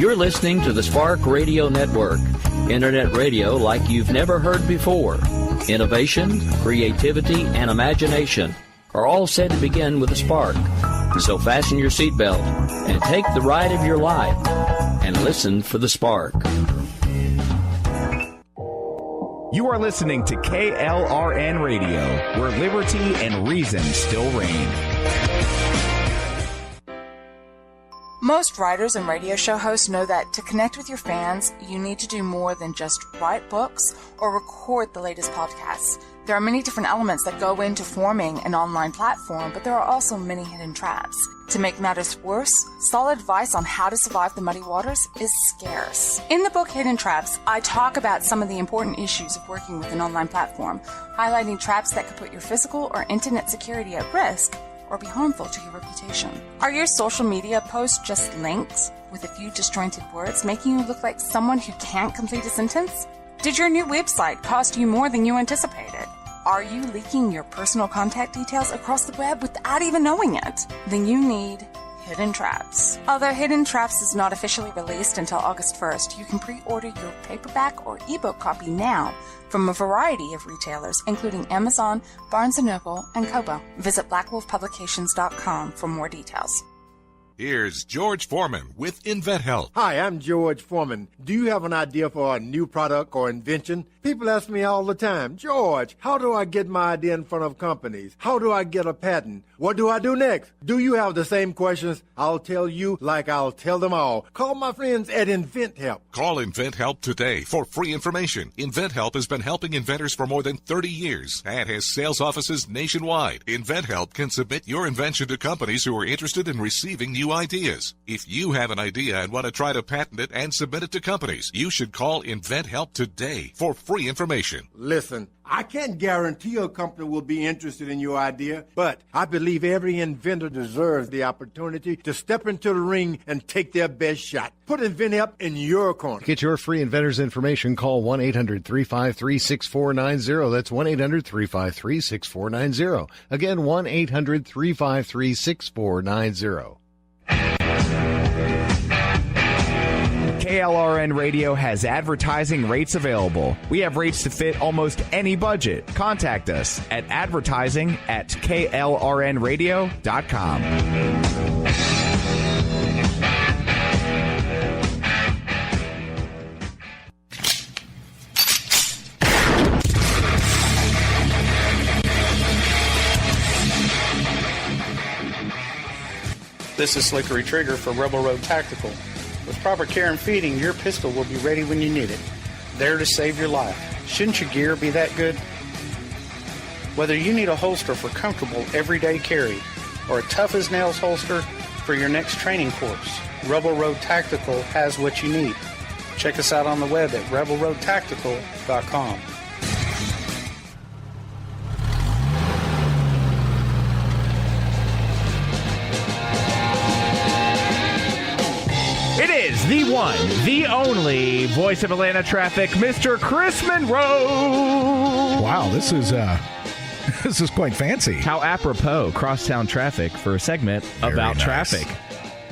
You're listening to the Spark Radio Network, Internet radio like you've never heard before. Innovation, creativity, and imagination are all said to begin with a spark. So fasten your seatbelt and take the ride of your life and listen for the spark. You are listening to KLRN Radio, where liberty and reason still reign. Most writers and radio show hosts know that to connect with your fans, you need to do more than just write books or record the latest podcasts. There are many different elements that go into forming an online platform, but there are also many hidden traps. To make matters worse, solid advice on how to survive the muddy waters is scarce. In the book Hidden Traps, I talk about some of the important issues of working with an online platform, highlighting traps that could put your physical or internet security at risk or be harmful to your reputation. Are your social media posts just links with a few disjointed words, making you look like someone who can't complete a sentence? Did your new website cost you more than you anticipated? Are you leaking your personal contact details across the web without even knowing it? Then you need Hidden Traps. Although Hidden Traps is not officially released until August 1st, you can pre-order your paperback or ebook copy now from a variety of retailers, including Amazon, Barnes & Noble, and Kobo. Visit blackwolfpublications.com for more details. Here's George Foreman with InventHelp. Hi, I'm George Foreman. Do you have an idea for a new product or invention? People ask me all the time, George, how do I get my idea in front of companies? How do I get a patent? What do I do next? Do you have the same questions? I'll tell you like I'll tell them all. Call my friends at InventHelp. Call InventHelp today for free information. InventHelp has been helping inventors for more than 30 years and has sales offices nationwide. InventHelp can submit your invention to companies who are interested in receiving new ideas. If you have an idea and want to try to patent it and submit it to companies, you should call InventHelp today for free information. Listen, I can't guarantee a company will be interested in your idea, but I believe every inventor deserves the opportunity to step into the ring and take their best shot. Put InventHelp in your corner. Get your free inventor's information. Call 1-800-353-6490. That's 1-800-353-6490. Again, 1-800-353-6490. KLRN Radio has advertising rates available. We have rates to fit almost any budget. Contact us at advertising@klrnradio.com. This is Slickery Trigger for Rebel Road Tactical. With proper care and feeding, your pistol will be ready when you need it, there to save your life. Shouldn't your gear be that good? Whether you need a holster for comfortable everyday carry or a tough-as-nails holster for your next training course, Rebel Road Tactical has what you need. Check us out on the web at rebelroadtactical.com. It is the one, the only voice of Atlanta traffic, Mr. Chris Monroe. Wow, this is quite fancy. How apropos, crosstown traffic for a segment about traffic.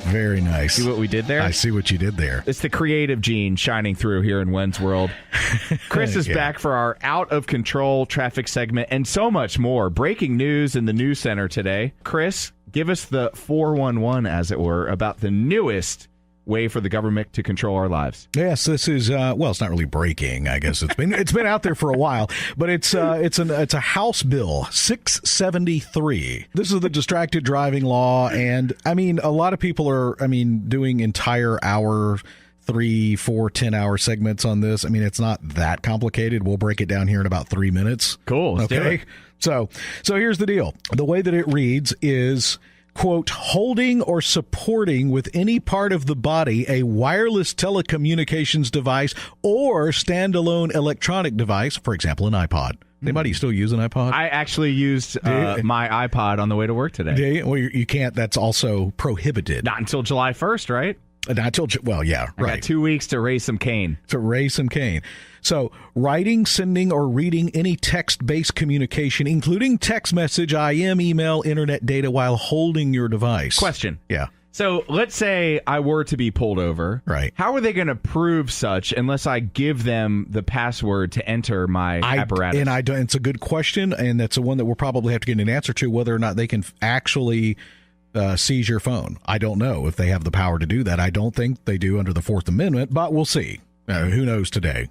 Very nice. See what we did there? I see what you did there. It's the creative gene shining through here in Wen's World. Chris is back for our out-of-control traffic segment and so much more. Breaking news in the news center today. Chris, give us the 411, as it were, about the newest way for the government to control our lives. Yes, this is it's not really breaking. I guess it's been out there for a while, but it's a House Bill 673. This is the distracted driving law, and I mean a lot of people are doing entire hour, 3, 4, 10-hour segments on this. I mean, it's not that complicated. We'll break it down here in about 3 minutes. Cool. Let's do it. So here's the deal. The way that it reads is, quote, holding or supporting with any part of the body a wireless telecommunications device or standalone electronic device, for example, an iPod. Anybody still use an iPod? I actually used my iPod on the way to work today. Well, you can't. That's also prohibited. Not until July 1st, right? Not until, well, yeah, right. I got 2 weeks to raise some cane. So writing, sending, or reading any text-based communication, including text message, IM, email, internet data, while holding your device. Question. Yeah. So let's say I were to be pulled over. Right. How are they going to prove such unless I give them the password to enter my apparatus? And it's a good question, and that's the one that we'll probably have to get an answer to, whether or not they can actually seize your phone. I don't know if they have the power to do that. I don't think they do under the Fourth Amendment, but we'll see. Who knows today?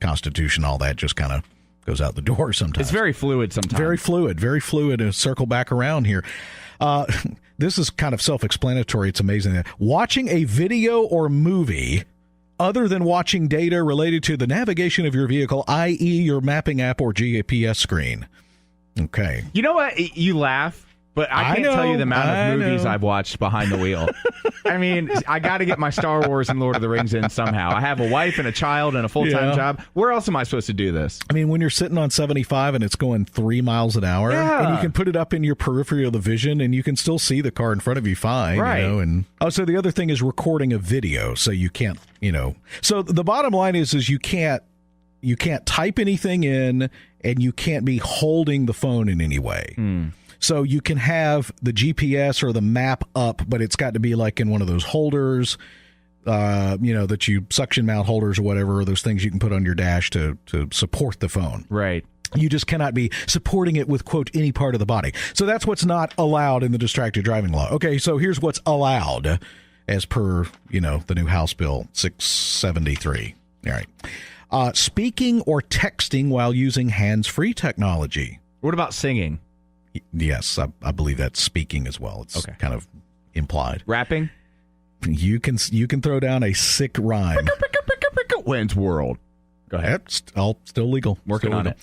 Constitution, all that just kind of goes out the door sometimes. It's very fluid sometimes. Very fluid. And circle back around here. This is kind of self-explanatory. It's amazing. Watching a video or movie other than watching data related to the navigation of your vehicle, i.e. your mapping app or GPS screen. Okay. You know what? You laugh. But I can't tell you the amount of movies I've watched behind the wheel. I mean, I got to get my Star Wars and Lord of the Rings in somehow. I have a wife and a child and a full-time job. Where else am I supposed to do this? I mean, when you're sitting on 75 and it's going 3 miles an hour, and you can put it up in your periphery of the vision, and you can still see the car in front of you fine. Right. And so the other thing is recording a video, so you can't, So the bottom line is you can't type anything in, and you can't be holding the phone in any way. So you can have the GPS or the map up, but it's got to be like in one of those holders, that you suction mount holders or whatever, those things you can put on your dash to support the phone. Right. You just cannot be supporting it with, quote, any part of the body. So that's what's not allowed in the distracted driving law. Okay, so here's what's allowed as per, the new House Bill 673. All right. Speaking or texting while using hands-free technology. What about singing? Yes, I believe that's speaking as well. It's kind of implied. Rapping? You can throw down a sick rhyme. Wayne's World. Go ahead. It's all still legal. Working on it.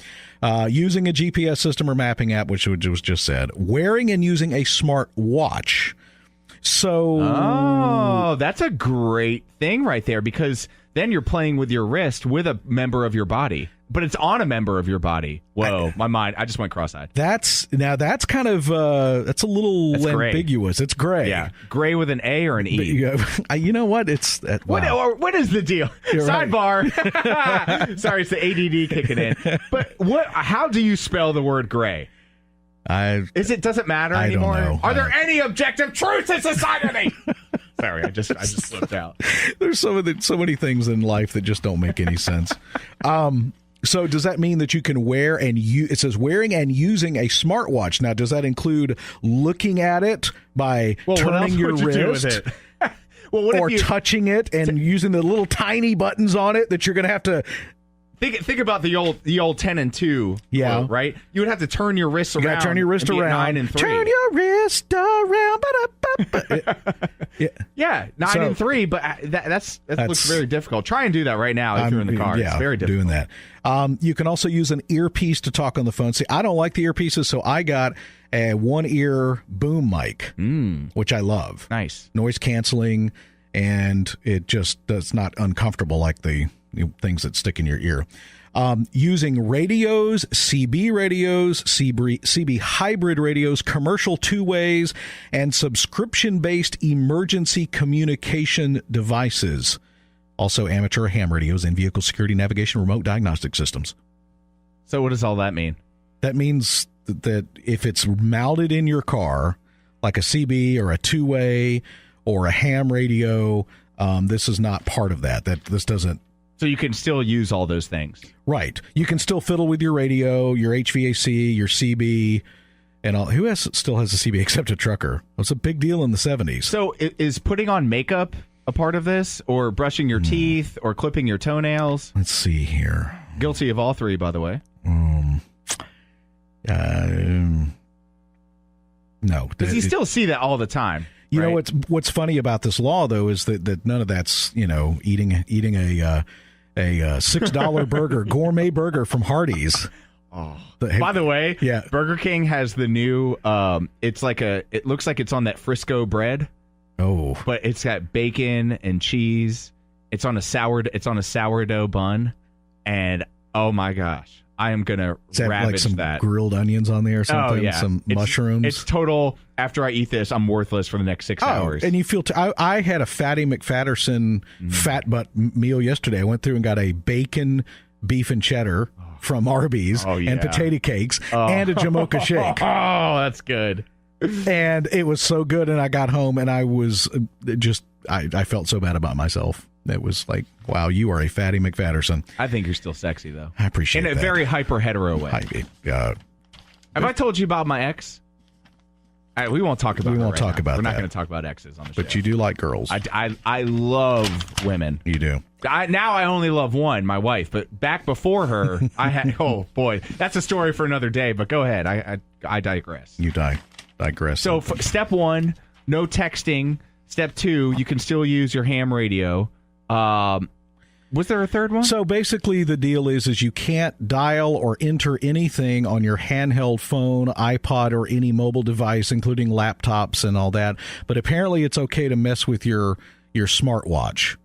Using a GPS system or mapping app, which was just said. Wearing and using a smart watch. So, that's a great thing right there, because then you're playing with your wrist with a member of your body. But it's on a member of your body. Whoa, my mind. I just went cross-eyed. That's kind of, that's a little ambiguous. It's gray. Yeah. Gray with an A or an E. You know what? It's, wow. What is the deal? You're Sidebar. Right. Sorry, it's the ADD kicking in. But how do you spell the word gray? Does it matter anymore? Don't know. Are there any objective truths in society? Sorry, I just slipped out. There's so many things in life that just don't make any sense. So does that mean that you can wear it says wearing and using a smartwatch? Now, does that include looking at it by turning your wrist? Or touching it and using the little tiny buttons on it that you're going to have to... Think about the old 10 and 2. Yeah. Quote, right? You would have to turn your wrist around. You got to turn your wrist around. 9 and 3. Turn your wrist around. Yeah, 9 and 3, but that looks very difficult. Try and do that right now if you're in the car. Yeah, it's very difficult. Doing that. You can also use an earpiece to talk on the phone. See, I don't like the earpieces, so I got a one-ear boom mic, which I love. Nice. Noise canceling, and it just does not uncomfortable like the things that stick in your ear. Using radios, CB radios, CB hybrid radios, commercial two-ways, and subscription-based emergency communication devices. Also amateur ham radios and vehicle security navigation remote diagnostic systems. So what does all that mean? That means that if it's mounted in your car, like a CB or a two-way or a ham radio, this is not part of that. This doesn't. So you can still use all those things. Right. You can still fiddle with your radio, your HVAC, your CB, and all. Who still has a CB except a trucker? It was a big deal in the 70s. So is putting on makeup a part of this, or brushing your teeth, or clipping your toenails? Let's see here. Guilty of all three, by the way. No. Because you still see that all the time. You know what's funny about this law, though, is that none of that's, eating a $6 burger, gourmet burger from Hardee's. Oh. By the way, Burger King has the new, it looks like it's on that Frisco bread. Oh. But it's got bacon and cheese. It's on a sourdough bun. And oh my gosh, I am going to ravage some that. Grilled onions on there or something? Oh, yeah. Some mushrooms? It's total, after I eat this, I'm worthless for the next 6 hours. And you feel, I had a Fatty McFatterson fat butt meal yesterday. I went through and got a bacon, beef and cheddar from Arby's and potato cakes and a Jamocha shake. Oh, that's good. And it was so good, and I got home, and I was just, I felt so bad about myself. It was like, wow, you are a fatty McFatterson. I think you're still sexy, though. I appreciate that. In a very hyper-hetero way. Have I told you about my ex? We won't talk about We her won't right talk now. about We're not that. going to talk about exes on the show. But you do like girls. I love women. You do. Now I only love one, my wife. But back before her, I had... Oh, boy. That's a story for another day, but go ahead. I digress. You digress. So step 1, no texting. Step 2, you can still use your ham radio. Was there a third one? So basically the deal is you can't dial or enter anything on your handheld phone, iPod, or any mobile device, including laptops and all that. But apparently it's okay to mess with your smartwatch.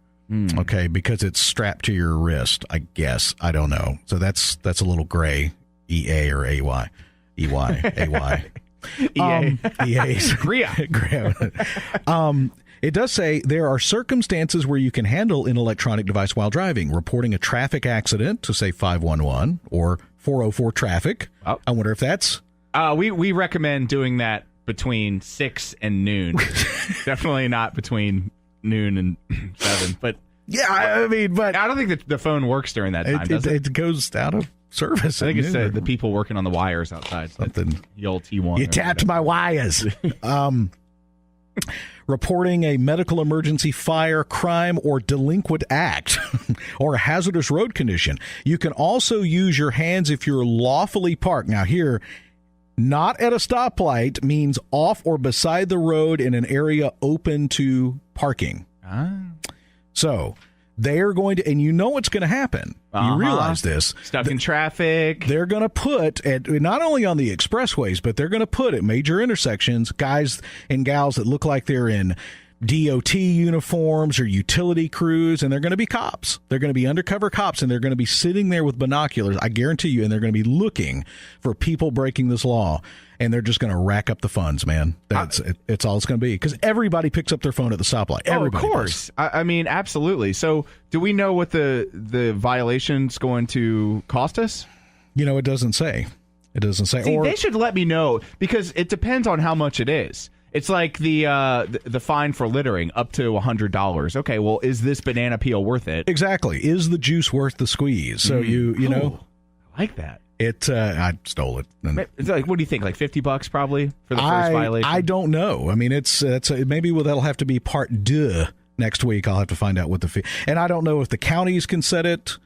Okay, because it's strapped to your wrist, I guess. I don't know. So that's a little gray. EA or AY. EY. AY. EA's. It does say there are circumstances where you can handle an electronic device while driving, reporting a traffic accident to, say, 511 or 404 traffic. Oh. I wonder if that's... We recommend doing that between 6 and noon. Definitely not between noon and 7. But yeah, I mean, but I don't think that the phone works during that time, does it? It goes out of service. I think it's the people working on the wires outside. Something. The old T1. You tapped my wires. Reporting a medical emergency, fire, crime, or delinquent act, or a hazardous road condition. You can also use your hands if you're lawfully parked. Now here, not at a stoplight means off or beside the road in an area open to parking. So they're going to, and you know what's going to happen. You realize this. Stuck in traffic. They're going to put, not only on the expressways, but they're going to put at major intersections guys and gals that look like they're in DOT uniforms or utility crews, and they're going to be cops. They're going to be undercover cops, and they're going to be sitting there with binoculars, I guarantee you, and they're going to be looking for people breaking this law. And they're just going to rack up the funds, man. It's all it's going to be. Because everybody picks up their phone at the stoplight. Everybody of course. I mean, absolutely. So do we know what the violation's going to cost us? You know, it doesn't say. It doesn't say. See, they should let me know, because it depends on how much it is. It's like the fine for littering, up to $100. Okay, well, is this banana peel worth it? Exactly. Is the juice worth the squeeze? So you know. I like that. I stole it. It's like, what do you think? Like $50 probably for the first violation? I don't know. I mean, maybe that'll have to be part deux next week. I'll have to find out what the fee. And I don't know if the counties can set it.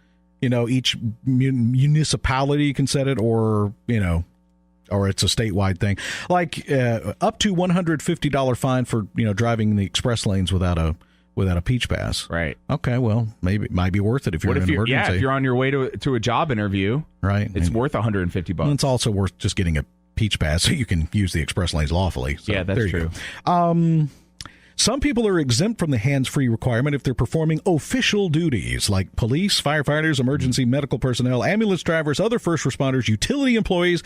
You know, each municipality can set it, or or it's a statewide thing. Like up to $150 fine for driving the express lanes without a Peach Pass. Right. Okay, well, maybe it might be worth it if you're in an emergency. Yeah, if you're on your way to a job interview. Right. It's worth $150. And it's also worth just getting a Peach Pass so you can use the express lanes lawfully. So, yeah, that's true. Some people are exempt from the hands-free requirement if they're performing official duties like police, firefighters, emergency medical personnel, ambulance drivers, other first responders, utility employees,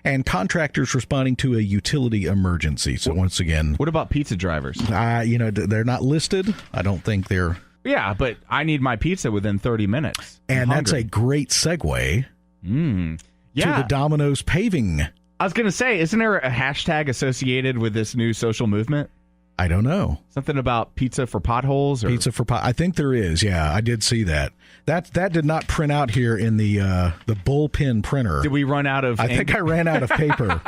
and contractors responding to a utility emergency. So once again... What about pizza drivers? They're not listed. I don't think they're... Yeah, but I need my pizza within 30 minutes. And that's a great segue to the Domino's paving. I was going to say, isn't there a hashtag associated with this new social movement? I don't know. Something about pizza for potholes? Or? Pizza for pot. I think there is. Yeah, I did see that. That did not print out here in the bullpen printer. Did we run out of ink? I think I ran out of paper.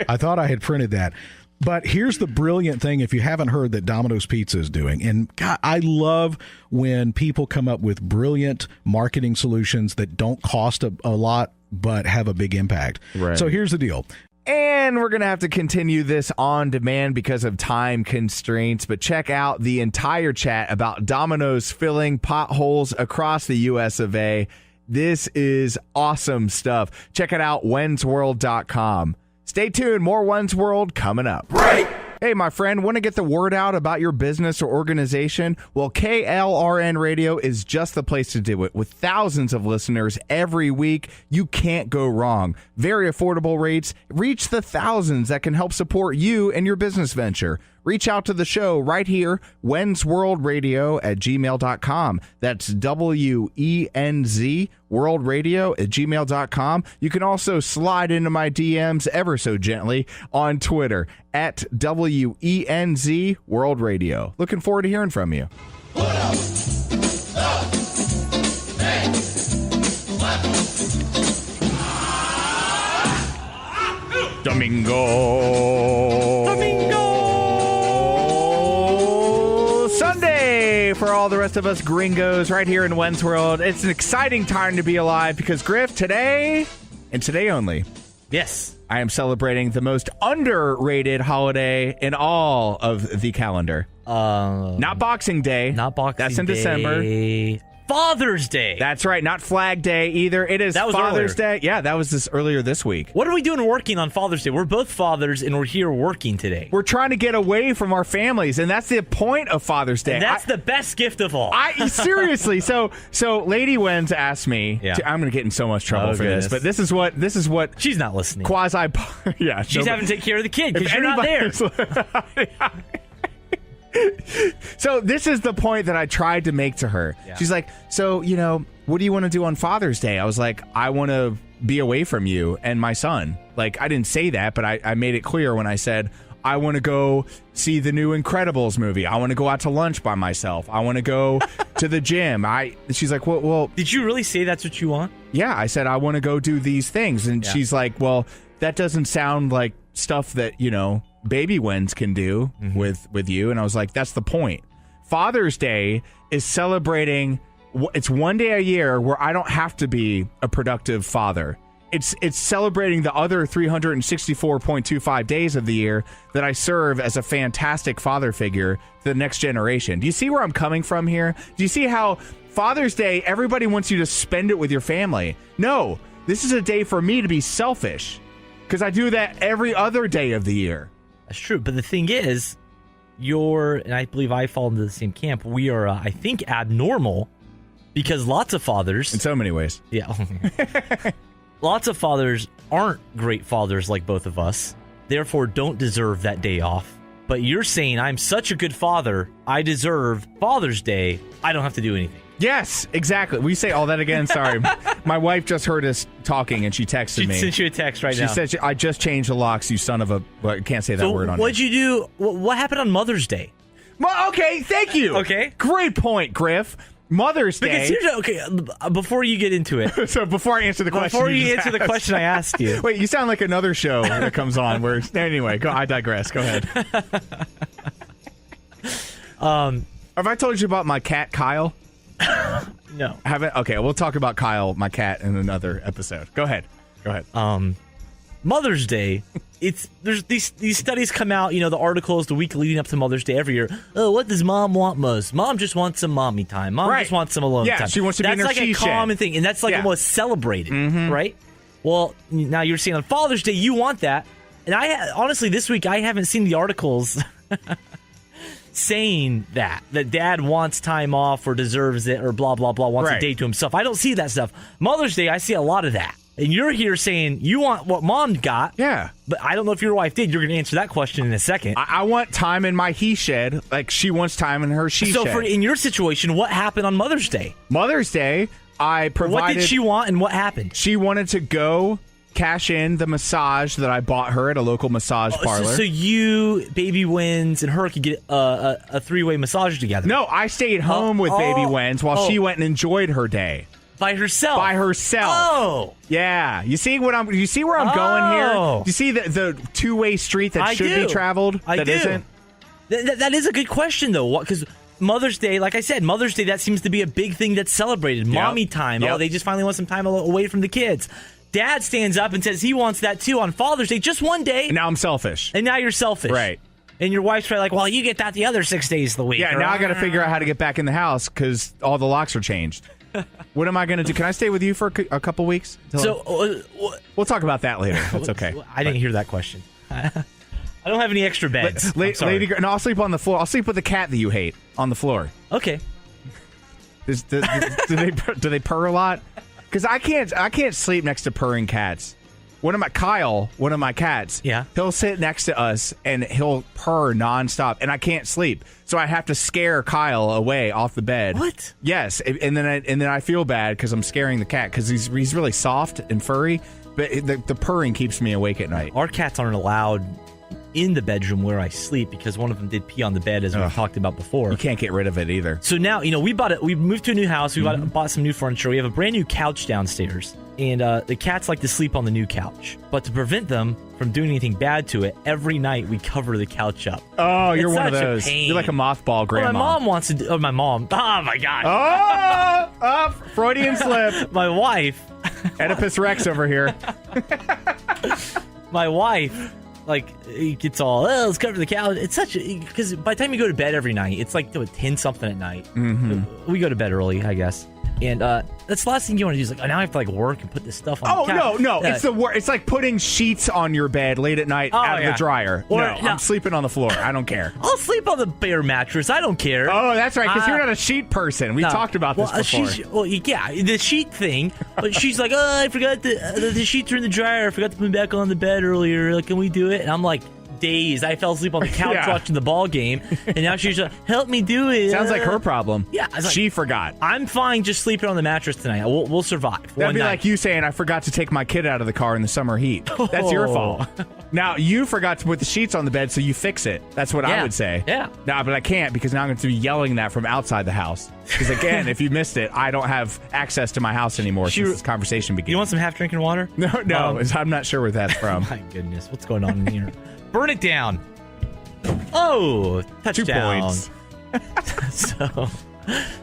I thought I had printed that. But here's the brilliant thing, if you haven't heard, that Domino's Pizza is doing. And God, I love when people come up with brilliant marketing solutions that don't cost a lot but have a big impact. Right. So here's the deal. And we're going to have to continue this on demand because of time constraints. But check out the entire chat about Domino's filling potholes across the U.S. of A. This is awesome stuff. Check it out, wensworld.com. Stay tuned. More Wens World coming up. Right. Hey, my friend, want to get the word out about your business or organization? Well, KLRN Radio is just the place to do it. With thousands of listeners every week, you can't go wrong. Very affordable rates. Reach the thousands that can help support you and your business venture. reach out to the show right here, wenzworldradio@gmail.com. That's WENZ worldradio@gmail.com. You can also slide into my DMs ever so gently on Twitter at WENZ World Radio. Looking forward to hearing from you. Domingo Sunday for all the rest of us gringos right here in Wens World. It's an exciting time to be alive because, Griff, today and today only, yes, I am celebrating the most underrated holiday in all of the calendar. Not Boxing Day. Not Boxing Day. That's in December. Father's Day. That's right. Not Flag Day either. It is Father's Day. Yeah, that was earlier this week. What are we doing working on Father's Day? We're both fathers, and we're here working today. We're trying to get away from our families, and that's the point of Father's Day. And that's the best gift of all. Seriously. So Lady Wens asked me. Yeah. I'm going to get in so much trouble for this, but this is what she's not listening. Yeah, she's having to take care of the kid because you're not there. So this is the point that I tried to make to her. Yeah. She's like, so, what do you want to do on Father's Day? I was like, I want to be away from you and my son. Like, I didn't say that, but I made it clear when I said, I want to go see the new Incredibles movie. I want to go out to lunch by myself. I want to go to the gym. She's like, well. Did you really say that's what you want? Yeah, I said, I want to go do these things. And she's like, well, that doesn't sound like stuff that, baby Wens can do with you. And I was like, that's the point. Father's Day is celebrating. It's one day a year where I don't have to be a productive father. It's celebrating the other 364.25 days of the year that I serve as a fantastic father figure to the next generation. Do you see where I'm coming from here? Do you see how Father's Day, everybody wants you to spend it with your family? No, this is a day for me to be selfish because I do that every other day of the year. That's true, but the thing is, and I believe I fall into the same camp, we are, I think, abnormal because lots of fathers... In so many ways. Yeah. Lots of fathers aren't great fathers like both of us, therefore don't deserve that day off. But you're saying, I'm such a good father, I deserve Father's Day, I don't have to do anything. Yes, exactly. We say all that again. Sorry. My wife just heard us talking and she texted me. She sent you a text now. She said, I just changed the locks, you son of a... Well, I can't say that word on what'd you do? What happened on Mother's Day? Well, okay, thank you. Okay. Great point, Griff. Mother's Day. Before you get into it. So before I answer the question. Before you answer the question I asked you. Wait, you sound like another show that comes on where... Anyway, I digress. Go ahead. Have I told you about my cat, Kyle? No. Haven't? Okay, we'll talk about Kyle, my cat, in another episode. Go ahead. Mother's Day, there's these studies come out, the articles the week leading up to Mother's Day every year. Oh, what does mom want most? Mom just wants some mommy time. Mom just wants some alone time. Yeah, she wants to be in her That's like a common thing, and that's like almost celebrated, right? Well, now you're saying on Father's Day you want that, and honestly this week I haven't seen the articles saying that dad wants time off or deserves it or blah, blah, blah, wants a day to himself. I don't see that stuff. Mother's Day, I see a lot of that. And you're here saying you want what mom got. Yeah. But I don't know if your wife did. You're going to answer that question in a second. I want time in my he shed like she wants time in her she shed. So in your situation, what happened on Mother's Day? Mother's Day, I provided... What did she want and what happened? She wanted to go... cash in the massage that I bought her at a local massage parlor. So you, Baby Wens, and her could get a three-way massage together. No, I stayed home with Baby Wens while she went and enjoyed her day. By herself? By herself. Oh. Yeah. You see where I'm going here? Do you see the two-way street that should be traveled that isn't? That is a good question, though, because... Mother's Day, like I said, Mother's Day, that seems to be a big thing that's celebrated. Mommy time. Oh, they just finally want some time away from the kids. Dad stands up and says he wants that too on Father's Day, just one day. And now I'm selfish. And now you're selfish. Right. And your wife's probably like, well, you get that the other 6 days of the week. Yeah, now I got to figure out how to get back in the house because all the locks are changed. What am I going to do? Can I stay with you for a couple weeks? We'll talk about that later. That's okay. I didn't hear that question. I don't have any extra beds. No, I'll sleep on the floor. I'll sleep with the cat that you hate on the floor. Okay. Do they purr a lot? Because I can't sleep next to purring cats. one of my cats, he'll sit next to us and he'll purr nonstop, and I can't sleep, so I have to scare Kyle away off the bed. What? Yes, and then I feel bad because I'm scaring the cat because he's really soft and furry, but the purring keeps me awake at night. Our cats aren't allowed in the bedroom where I sleep because one of them did pee on the bed, as we've talked about before. You can't get rid of it either. So now, we moved to a new house. We bought some new furniture. We have a brand new couch downstairs, and the cats like to sleep on the new couch. But to prevent them from doing anything bad to it, every night we cover the couch up. Oh, you're It's one of such a those. pain. You're like a mothball grandma. Well, my mom wants to do... Oh, my mom. Oh, my God. Freudian slip. My wife. Oedipus Rex over here. My wife... it gets all, let's cover the couch. It's such a... Because by the time you go to bed every night, it's like 10-something at night. Mm-hmm. We go to bed early, I guess. And that's the last thing you want to do is now I have to work and put this stuff on the couch. No. It's like putting sheets on your bed late at night out of the dryer. I'm sleeping on the floor. I don't care. I'll sleep on the bare mattress. I don't care. Oh, that's right, because you're not a sheet person. We've talked about this before. The sheet thing. But she's like, I forgot the sheets are in the dryer. I forgot to put them back on the bed earlier. Can we do it? And I'm like, dazed. I fell asleep on the couch watching the ball game, and now she's like, help me do it. Sounds like her problem. Yeah, she forgot. I'm fine just sleeping on the mattress tonight. We'll survive. That'd be like you saying, I forgot to take my kid out of the car in the summer heat. That's your fault. Now, you forgot to put the sheets on the bed, so you fix it. That's what I would say. Yeah. No, but I can't, because now I'm going to be yelling that from outside the house. Because, again, if you missed it, I don't have access to my house anymore since this conversation began. You want some half-drinking water? No, I'm not sure where that's from. My goodness, what's going on in here? Burn it down. Oh, touchdown. 2 points.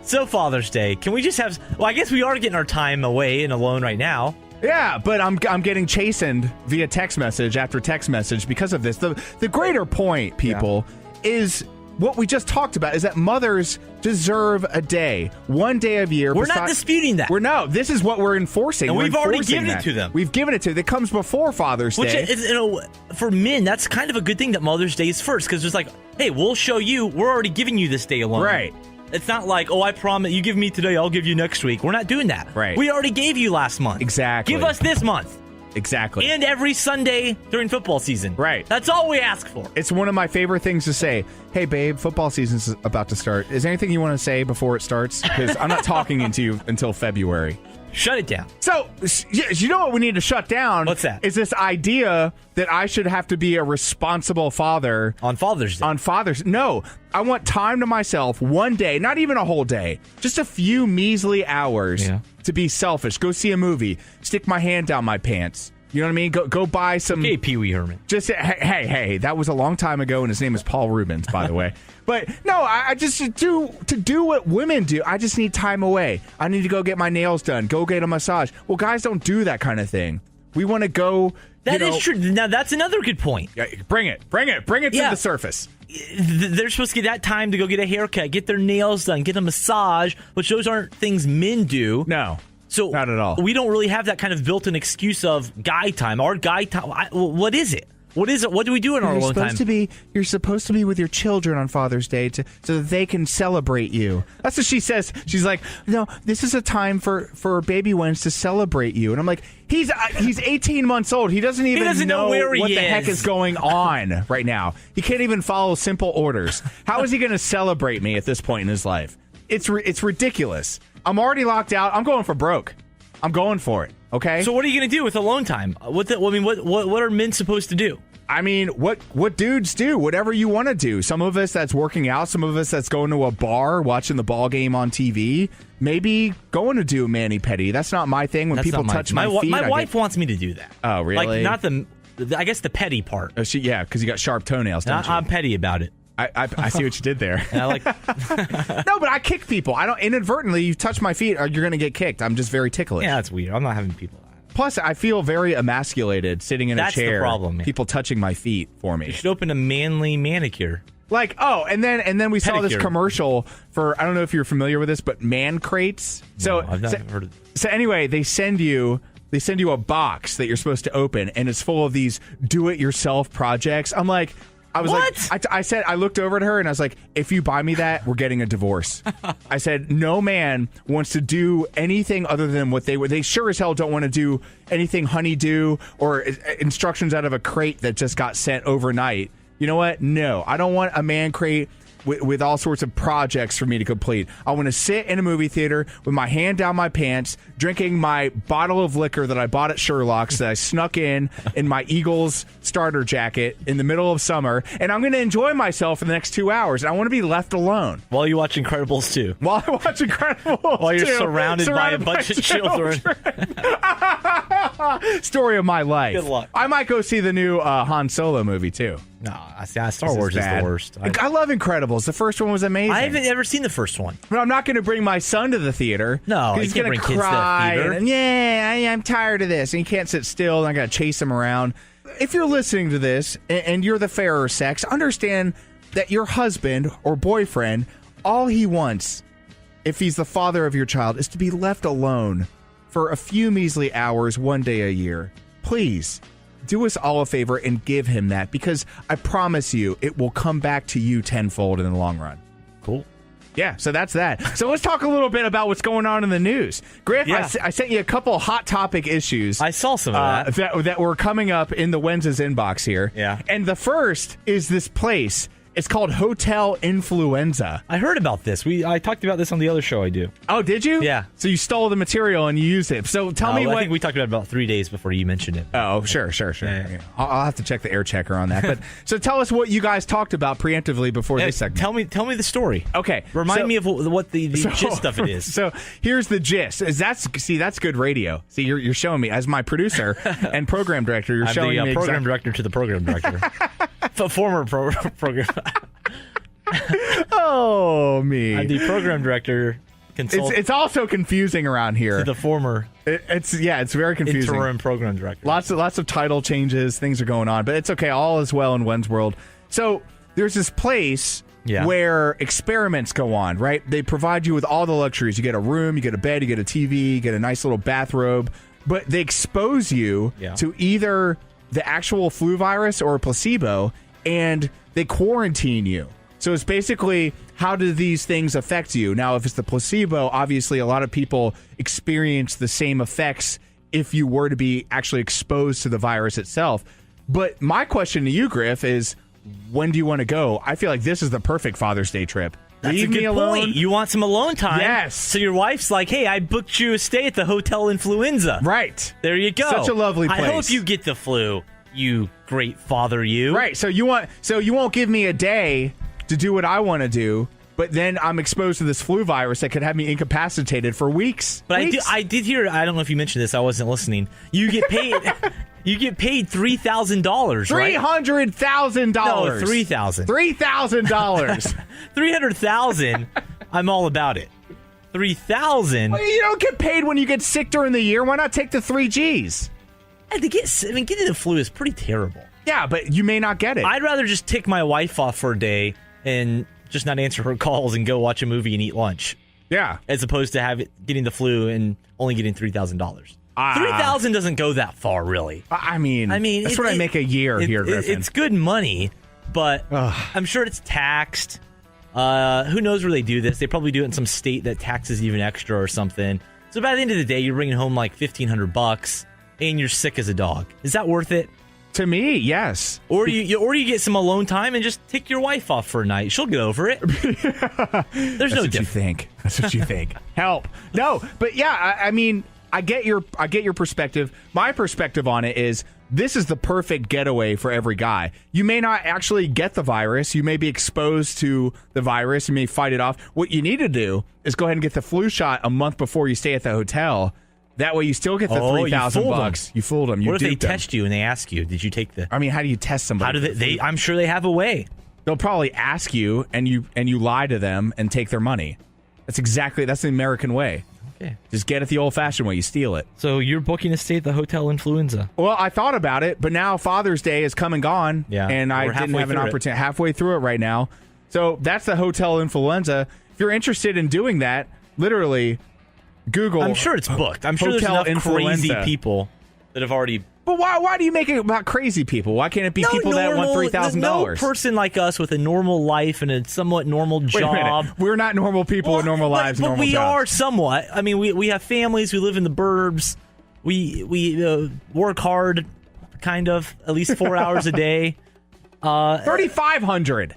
So Father's Day. Can we just have... Well, I guess we are getting our time away and alone right now. Yeah, but I'm getting chastened via text message after text message because of this. The greater point, people, is what we just talked about, is that mothers deserve a day, one day of year. We're not disputing that. This is what we're enforcing. And we've already enforcing given it to them. We've given it to them. It comes before Father's Day. Which is, for men, that's kind of a good thing that Mother's Day is first, because it's like, hey, we'll show you, we're already giving you this day alone. Right. It's not like, I promise, you give me today, I'll give you next week. We're not doing that. Right. We already gave you last month. Exactly. Give us this month. Exactly. And every Sunday during football season. Right. That's all we ask for. It's one of my favorite things to say. Hey, babe, football season's about to start. Is there anything you want to say before it starts? Because I'm not talking into you until February. Shut it down. So, you know what we need to shut down? What's that? Is this idea that I should have to be a responsible father on Father's Day. No, I want time to myself, one day, not even a whole day, just a few measly hours to be selfish. Go see a movie, stick my hand down my pants. You know what I mean? Go buy some... Okay, Pee Wee Herman. Just, hey, that was a long time ago, and his name is Paul Rubens, by the way. But, no, I just, to do what women do, I just need time away. I need to go get my nails done, go get a massage. Well, guys don't do that kind of thing. We want to go... That is true. Now, that's another good point. Bring it to the surface. They're supposed to get that time to go get a haircut, get their nails done, get a massage, which those aren't things men do. No. So not at all. We don't really have that kind of built-in excuse of guy time. Our guy time. What is it? What is it? What do we do in our alone time? You're supposed to be with your children on Father's Day so that they can celebrate you. That's what she says. She's like, no, this is a time for baby ones to celebrate you. And I'm like, he's 18 months old. He doesn't even know what the heck is going on right now. He can't even follow simple orders. How is he going to celebrate me at this point in his life? It's ridiculous. I'm already locked out. I'm going for broke. I'm going for it. Okay. So what are you going to do with alone time? What are men supposed to do? I mean, what dudes do? Whatever you want to do. Some of us that's working out. Some of us that's going to a bar, watching the ball game on TV. Maybe going to do mani-pedi. That's not my thing. When people touch my feet, my wife wants me to do that. Oh, really? Like not I guess the petty part. Oh, because you got sharp toenails. Don't you? I'm petty about it. I see what you did there. And I like No, but I kick people. I don't inadvertently. You touch my feet, or you're going to get kicked. I'm just very ticklish. Yeah, that's weird. I'm not having people. Plus, I feel very emasculated sitting in a chair. That's the problem, man. People touching my feet for me. You should open a manly manicure. Like, and then we saw this commercial for, I don't know if you're familiar with this, but man crates. No, I've not heard of it. So anyway, they send you a box that you're supposed to open, and it's full of these do-it-yourself projects. I'm like, I was What? like, I said, I looked over at her and I was like, if you buy me that, we're getting a divorce. I said, no man wants to do anything other than what they sure as hell don't want to do anything honeydew or instructions out of a crate that just got sent overnight. You know what? No, I don't want a man crate with all sorts of projects for me to complete. I want to sit in a movie theater with my hand down my pants, drinking my bottle of liquor that I bought at Sherlock's that I snuck in my Eagles starter jacket in the middle of summer, and I'm going to enjoy myself for the next 2 hours. And I want to be left alone. While you watch Incredibles 2. While I watch Incredibles While you're 2, surrounded by a bunch of children. Story of my life. Good luck. I might go see the new Han Solo movie, too. No, Star Wars is the worst. I love Incredibles. The first one was amazing. I haven't ever seen the first one. But I'm not going to bring my son to the theater. No, he's you going can't to bring kids to the cry. theater. And, I'm tired of this. And he can't sit still. And I got to chase him around. If you're listening to this and you're the fairer sex, understand that your husband or boyfriend, all he wants, if he's the father of your child, is to be left alone for a few measly hours, one day a year. Please do us all a favor and give him that, because I promise you it will come back to you tenfold in the long run. Cool. Yeah, so that's that. So let's talk a little bit about what's going on in the news. Griff, Yeah. I sent you a couple hot topic issues. I saw some of that were coming up in the Wenz's inbox here. Yeah. And the first is this place. It's called Hotel Influenza. I heard about this. I talked about this on the other show I do. Oh, did you? Yeah. So you stole the material and you used it. So tell me what... I think we talked about 3 days before you mentioned it. Oh, sure. Yeah. I'll have to check the air checker on that. But so tell us what you guys talked about preemptively before this segment. Tell me the story. Okay. Remind me of what the gist of it is. So here's the gist. That's good radio. See, you're showing me as my producer and program director. You're I'm showing the me program director to the program director. Former program. Oh, me. I'm the program director. It's also confusing around here. To the former. It's very confusing. Interim program director. Lots of title changes. Things are going on, but it's okay. All is well in Wen's world. So there's this place where experiments go on, right? They provide you with all the luxuries. You get a room, you get a bed, you get a TV, you get a nice little bathrobe, but they expose you to either the actual flu virus or a placebo, and they quarantine you. So it's basically, how do these things affect you? Now, if it's the placebo, obviously a lot of people experience the same effects if you were to be actually exposed to the virus itself. But my question to you, Griff, is when do you want to go? I feel like this is the perfect Father's Day trip. That's Leave a good me alone. point. You want some alone time. Yes. So your wife's like, hey, I booked you a stay at the Hotel Influenza. Right. There you go. Such a lovely place. I hope you get the flu, you great father, you. Right. So you won't give me a day to do what I want to do, but then I'm exposed to this flu virus that could have me incapacitated for weeks. But I did hear, I don't know if you mentioned this, I wasn't listening. You get paid $3,000, right? $300,000. No, $3,000. $3,000. $300,000. I'm all about it. $3,000. Well, you don't get paid when you get sick during the year. Why not take the 3 Gs? Getting the flu is pretty terrible. Yeah, but you may not get it. I'd rather just take my wife off for a day and just not answer her calls and go watch a movie and eat lunch. Yeah. As opposed to getting the flu and only getting $3,000. $3,000 doesn't go that far, really. I mean that's what I make a year here, Griffin. It's good money, but I'm sure it's taxed. Who knows where they do this? They probably do it in some state that taxes even extra or something. So by the end of the day, you're bringing home like $1,500 and you're sick as a dog. Is that worth it? To me, yes. Or you get some alone time and just take your wife off for a night. She'll get over it. There's no difference. That's what you think. Help. No, but yeah, I mean, I get your perspective. My perspective on it is this is the perfect getaway for every guy. You may not actually get the virus. You may be exposed to the virus. You may fight it off. What you need to do is go ahead and get the flu shot a month before you stay at the hotel. That way you still get the $3,000. You fooled them. What if they test you and they ask you, did you take the... I mean, how do you test somebody? How do they I'm sure they have a way. They'll probably ask you and you lie to them and take their money. That's the American way. Okay. Just get it the old-fashioned way. You steal it. So you're booking a stay at the Hotel Influenza. Well, I thought about it, but now Father's Day is come and gone. Yeah, and I didn't have an opportunity. Halfway through it right now. So that's the Hotel Influenza. If you're interested in doing that, literally... Google. I'm sure it's booked. I'm sure there's enough crazy people that have already But why do you make it about crazy people? Why can't it be people that want $3,000? No person like us with a normal life and a somewhat normal job. We're not normal people with normal lives. But normal we jobs. are somewhat. I mean, we have families. We live in the burbs. We work hard, kind of, at least 4 hours a day. $3,500.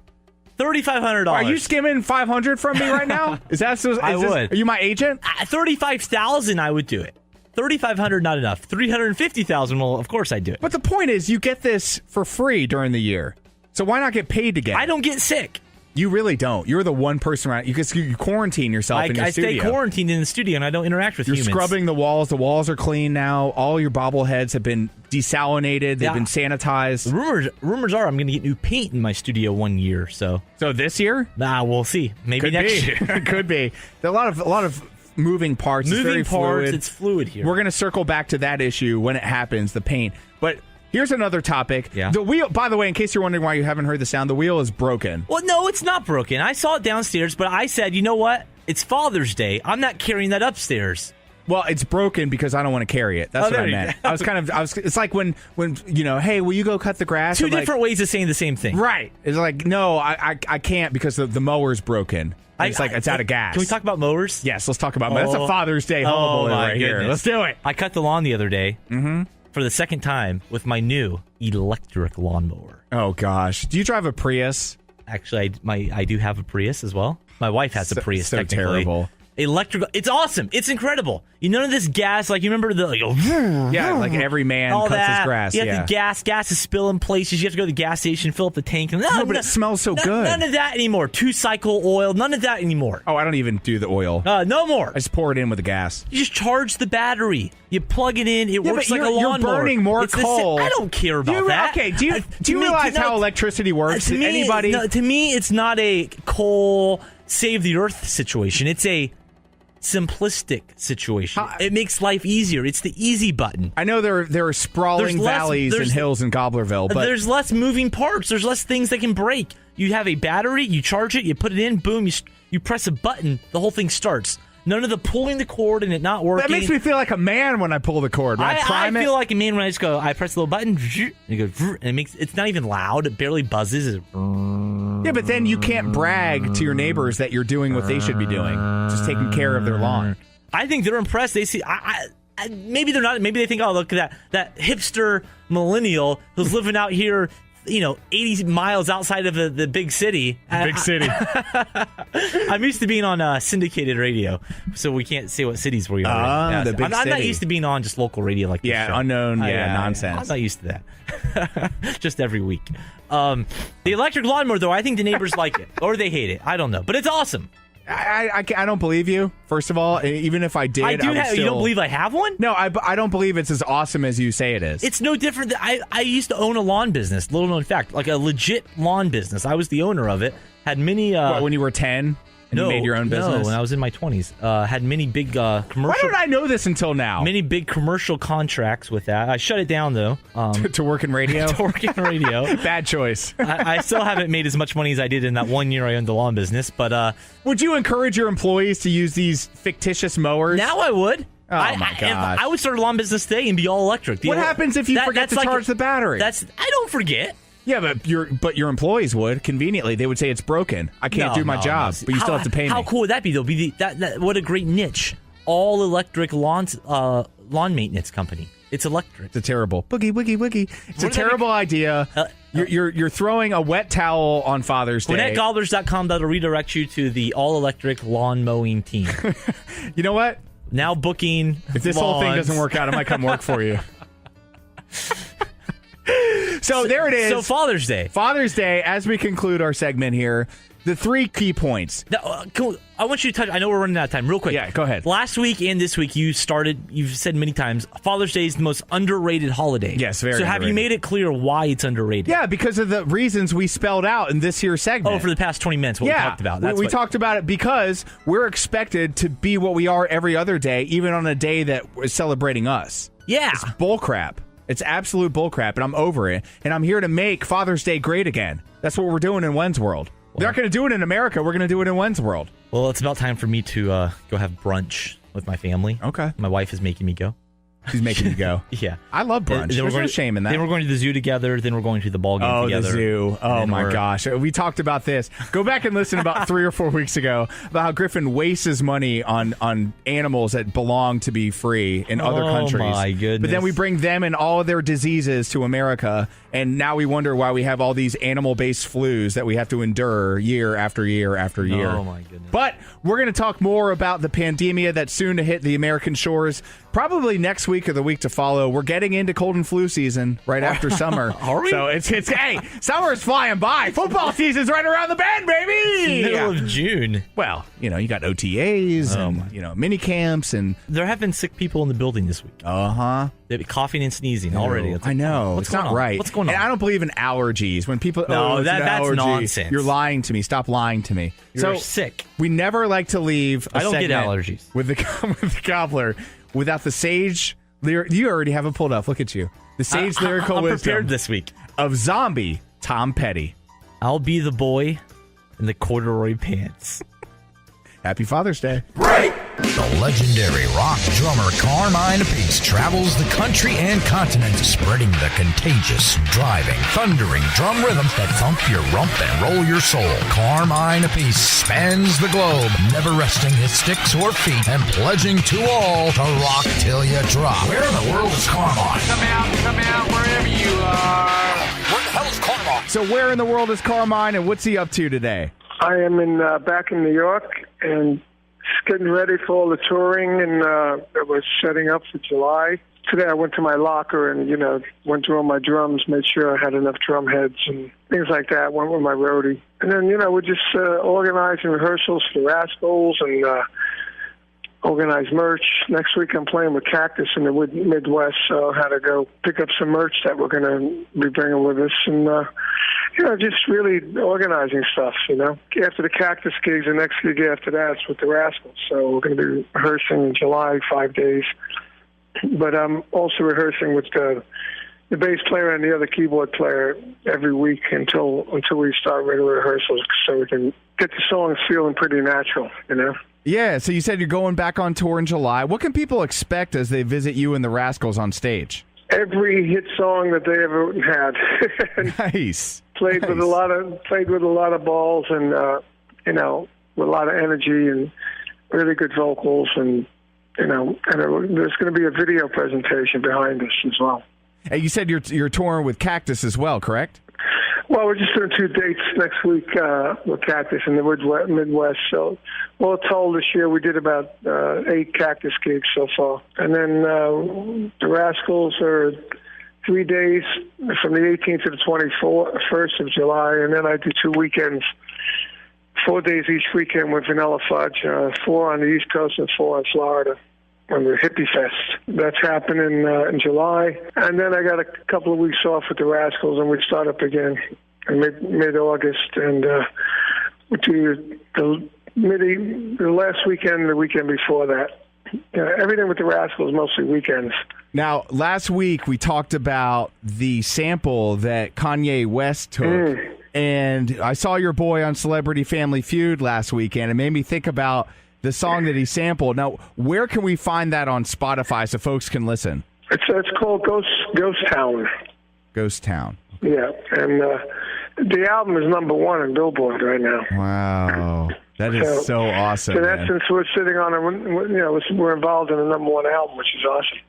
$3,500. Are you skimming $500 from me right now? Is that so? I would. Are you my agent? $35,000. I would do it. $3,500 not enough. $350,000. Well, of course I do it. But the point is, you get this for free during the year. So why not get paid to get it? I don't get sick. You really don't. You're the one person around. You quarantine yourself in your studio. I stay quarantined in the studio, and I don't interact with humans. You're scrubbing the walls. The walls are clean now. All your bobbleheads have been desalinated. They've been sanitized. Rumors are I'm going to get new paint in my studio 1 year. So this year? Nah, we'll see. Maybe next year. Could be. There are a lot of moving parts. It's very fluid. It's fluid here. We're going to circle back to that issue when it happens, the paint. But here's another topic. Yeah. The wheel, by the way, in case you're wondering why you haven't heard the sound, the wheel is broken. Well, no, it's not broken. I saw it downstairs, but I said, you know what? It's Father's Day. I'm not carrying that upstairs. Well, it's broken because I don't want to carry it. That's what I meant. It's like when hey, will you go cut the grass? Two different ways of saying the same thing. Right. It's like, no, I can't because the mower's broken. It's out of gas. Can we talk about mowers? Yes, let's talk about mowers. That's a Father's Day humble right here. Let's do it. I cut the lawn the other day for the second time with my new electric lawnmower. Oh, gosh. Do you drive a Prius? Actually, I do have a Prius as well. My wife has a Prius, so technically. Terrible. Electrical. It's awesome. It's incredible. None of this gas. Like, you remember like every man cuts his grass. You have the gas is spilling places. You have to go to the gas station, fill up the tank. And, but it smells so good. None of that anymore. 2-cycle oil. None of that anymore. Oh, I don't even do the oil. No more. I just pour it in with the gas. You just charge the battery. You plug it in. It works like a lawnmower. You're burning more coal. I don't care about that. Okay, do you realize how electricity works? To me, it's not a coal save the earth situation. It's a simplistic situation. It makes life easier. It's the easy button. I know there are sprawling valleys and hills in Gobblerville, but there's less moving parts. There's less things that can break. You have a battery, you charge it, you put it in, boom, you press a button, the whole thing starts. None of the pulling the cord and it not working. That makes me feel like a man when I pull the cord. I feel like a man when I just go, I press the little button, and it goes, and it's not even loud. It barely buzzes. Yeah, but then you can't brag to your neighbors that you're doing what they should be doing, just taking care of their lawn. I think they're impressed. They see, maybe they're not. Maybe they think, oh, look at that hipster millennial who's living out here, 80 miles outside of the big city. Big city. I'm used to being on syndicated radio, so we can't say what cities we are in. The big I'm city. not used to being on just local radio like this. Yeah, unknown, nonsense. I'm not used to that. Just every week. The electric lawnmower, though, I think the neighbors like it. Or they hate it. I don't know. But it's awesome. I don't believe you, first of all. Even if I did, I would still... You don't believe I have one? No, I don't believe it's as awesome as you say it is. It's no different. I used to own a lawn business, little known fact, like a legit lawn business. I was the owner of it. Had many... when you were 10? And you made your own business? No, when I was in my 20s. Had many big commercial... Why don't I know this until now? Many big commercial contracts with that. I shut it down, though. To work in radio? To work in radio. Bad choice. I still haven't made as much money as I did in that 1 year I owned the lawn business, but... Would you encourage your employees to use these fictitious mowers? Now I would. Oh, my gosh. I would start a lawn business today and be all electric. What happens if you forget to charge the battery? I don't forget. Yeah, but your employees would conveniently. They would say it's broken. I can't do my job, but you still have to pay me. How cool would that be, though? What a great niche! All electric lawn maintenance company. It's electric. It's a terrible boogie. It's a terrible idea. You're throwing a wet towel on Father's Day. GwinnettGobblers.com, that'll redirect you to the all electric lawn mowing team. You know what? Now booking. If this whole thing doesn't work out, I might come work for you. So there it is. So Father's Day. Father's Day, as we conclude our segment here, the 3 key points. Now, I want you to touch, I know we're running out of time, real quick. Yeah, go ahead. Last week and this week, you've said many times, Father's Day is the most underrated holiday. Yes, very So have underrated. you made it clear why it's underrated? Yeah, because of the reasons we spelled out in this here segment. Oh, for the past 20 minutes, we talked about. We talked about it because we're expected to be what we are every other day, even on a day that is celebrating us. Yeah. It's bullcrap. It's absolute bullcrap, and I'm over it. And I'm here to make Father's Day great again. That's what we're doing in Wen's World. They're not going to do it in America. We're going to do it in Wen's World. Well, it's about time for me to go have brunch with my family. Okay. My wife is making me go. She's making you go. Yeah. I love brunch. There's no shame in that. Then we're going to the zoo together. Then we're going to the ball game together. Oh, the zoo. Oh, my gosh. We talked about this. Go back and listen about 3 or 4 weeks ago about how Griffin wastes his money on animals that belong to be free in other countries. Oh, my goodness. But then we bring them and all of their diseases to America, and now we wonder why we have all these animal-based flus that we have to endure year after year after year. Oh, my goodness. But we're going to talk more about the pandemia that's soon to hit the American shores, probably next week or the week to follow. We're getting into cold and flu season right after summer. Are we? So it's hey, summer's flying by. Football season's right around the bend, baby. Middle of June. Well, you got OTAs and mini camps, and there have been sick people in the building this week. They've been coughing and sneezing already. I know. It's not right. What's going on? And I don't believe in allergies. When people that's allergy, nonsense. You're lying to me. Stop lying to me. You're sick. We never like to leave. I don't get allergies with the gobbler without the sage. You already have it pulled up. Look at you. The sage lyrical I'm wisdom prepared this week of zombie Tom Petty. I'll be the boy in the corduroy pants. Happy Father's Day. Right. The legendary rock drummer Carmine Appice travels the country and continent, spreading the contagious, driving, thundering drum rhythms that thump your rump and roll your soul. Carmine Appice spans the globe, never resting his sticks or feet, and pledging to all to rock till you drop. Where in the world is Carmine? Come out, wherever you are. Where the hell is Carmine? So where in the world is Carmine, and what's he up to today? I am back in New York and getting ready for all the touring, and I was setting up for July. Today I went to my locker and, went through all my drums, made sure I had enough drum heads and things like that, went with my roadie. And then, we're just organizing rehearsals for the Rascals and organize merch. Next week I'm playing with Cactus in the Midwest, so I had to go pick up some merch that we're going to be bringing with us. And, just really organizing stuff, After the Cactus gigs, the next gig after that's with the Rascals. So we're going to be rehearsing in July, 5 days. But I'm also rehearsing with the bass player and the other keyboard player every week until we start regular rehearsals, so we can get the songs feeling pretty natural, Yeah, so you said you're going back on tour in July. What can people expect as they visit you and the Rascals on stage? Every hit song that they ever had. Nice. Played with a lot of balls and with a lot of energy and really good vocals, and there's going to be a video presentation behind us as well. Hey, you said you're touring with Cactus as well, correct? Well, we're just doing 2 dates next week with Cactus in the Midwest. So, all told, this year we did about 8 Cactus gigs so far. And then the Rascals are 3 days from the 18th to the 21st of July. And then I do 2 weekends, 4 days each weekend with Vanilla Fudge, 4 on the East Coast and 4 in Florida on the Hippie Fest. That's happening in July. And then I got a couple of weeks off with the Rascals, and we start up again in mid-August. And we do the last weekend, the weekend before that. Everything with the Rascals, mostly weekends. Now, last week we talked about the sample that Kanye West took. And I saw your boy on Celebrity Family Feud last weekend. It made me think about the song that he sampled. Now, where can we find that on Spotify so folks can listen? It's called Ghost Town. Ghost Town. Yeah, and the album is #1 in Billboard right now. Wow, that is so awesome. So that's since we're sitting on we're involved in a #1 album, which is awesome.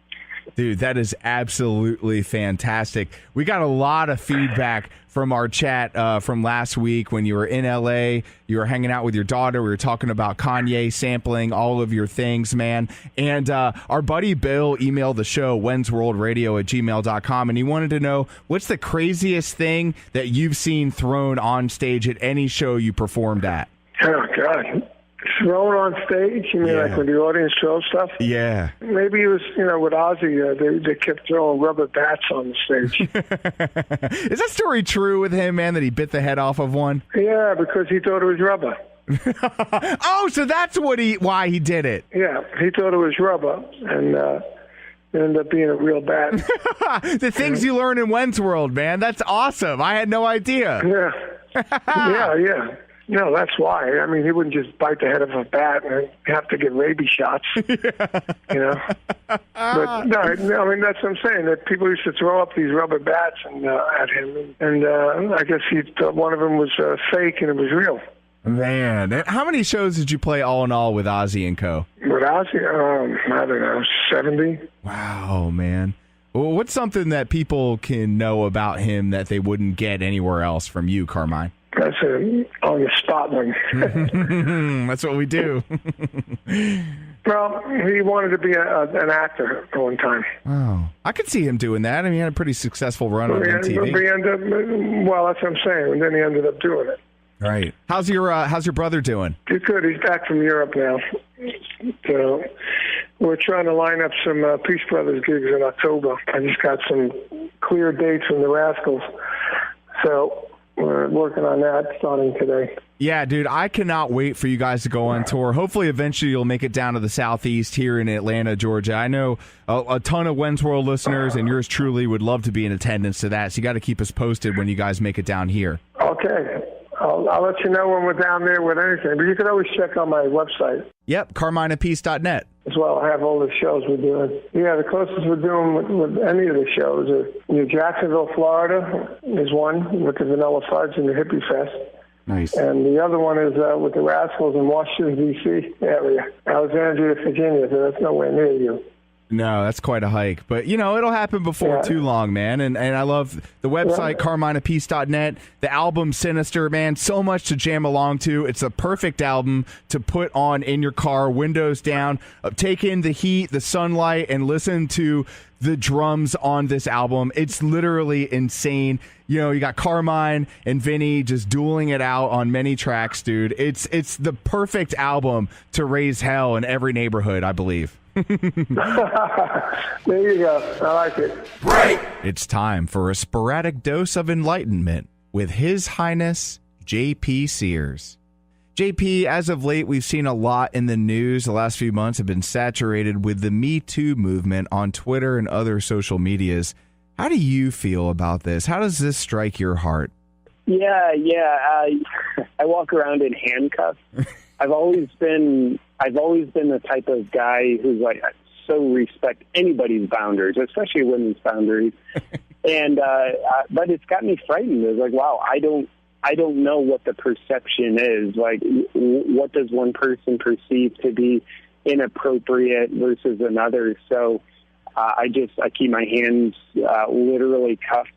Dude, that is absolutely fantastic. We got a lot of feedback from our chat from last week when you were in L.A., you were hanging out with your daughter. We were talking about Kanye sampling all of your things, man. And our buddy Bill emailed the show, wensworldradio@gmail.com, and he wanted to know, what's the craziest thing that you've seen thrown on stage at any show you performed at? Oh, God. Thrown on stage? You mean like when the audience throws stuff? Yeah. Maybe it was, with Ozzy, they kept throwing rubber bats on the stage. Is that story true with him, man, that he bit the head off of one? Yeah, because he thought it was rubber. Oh, so that's why he did it. Yeah, he thought it was rubber, and it ended up being a real bat. The things you learn in Wens World, man. That's awesome. I had no idea. Yeah. Yeah. No, that's why. I mean, he wouldn't just bite the head of a bat and have to get rabies shots. You know. But no, I mean that's what I'm saying. That people used to throw up these rubber bats at him, and I guess he thought one of them was fake and it was real. Man, how many shows did you play all in all with Ozzy and Co? With Ozzy, I don't know, 70. Wow, man. Well, what's something that people can know about him that they wouldn't get anywhere else from you, Carmine? That's on the spot one. That's what we do. Well, he wanted to be an actor at one time. Oh, I could see him doing that. I mean, he had a pretty successful run on MTV. Well, that's what I'm saying. And then he ended up doing it. Right. How's your brother doing? He's good. He's back from Europe now. So we're trying to line up some Peace Brothers gigs in October. I just got some clear dates from the Rascals. So we're working on that starting today. Yeah, dude, I cannot wait for you guys to go on tour. Hopefully, eventually, you'll make it down to the Southeast here in Atlanta, Georgia. I know a ton of When's World listeners, and yours truly would love to be in attendance to that. So you got to keep us posted when you guys make it down here. Okay. I'll let you know when we're down there with anything. But you can always check on my website. Yep, CarmineApiece.net. As well, I have all the shows we're doing. Yeah, the closest we're doing with any of the shows are New Jacksonville, Florida is one with the Vanilla Fudge and the Hippie Fest. Nice. And the other one is with the Rascals in Washington, D.C. area, Alexandria, Virginia, so that's nowhere near you. No, that's quite a hike. But, it'll happen before too long, man. And I love the website, CarmineApiece.net, the album Sinister, man. So much to jam along to. It's a perfect album to put on in your car, windows down, take in the heat, the sunlight, and listen to the drums on this album. It's literally insane. You got Carmine and Vinny just dueling it out on many tracks, dude. It's the perfect album to raise hell in every neighborhood, I believe. There you go. I like it. Right. It's time for a sporadic dose of enlightenment with His Highness J.P. Sears. JP, as of late, we've seen a lot in the news. The last few months have been saturated with the Me Too movement on Twitter and other social medias. How do you feel about this? How does this strike your heart? Yeah. I walk around in handcuffs. I've always been the type of guy who's like, so respect anybody's boundaries, especially women's boundaries. And but it's got me frightened. It's like, wow, I don't know what the perception is. Like, what does one person perceive to be inappropriate versus another? So I keep my hands literally cuffed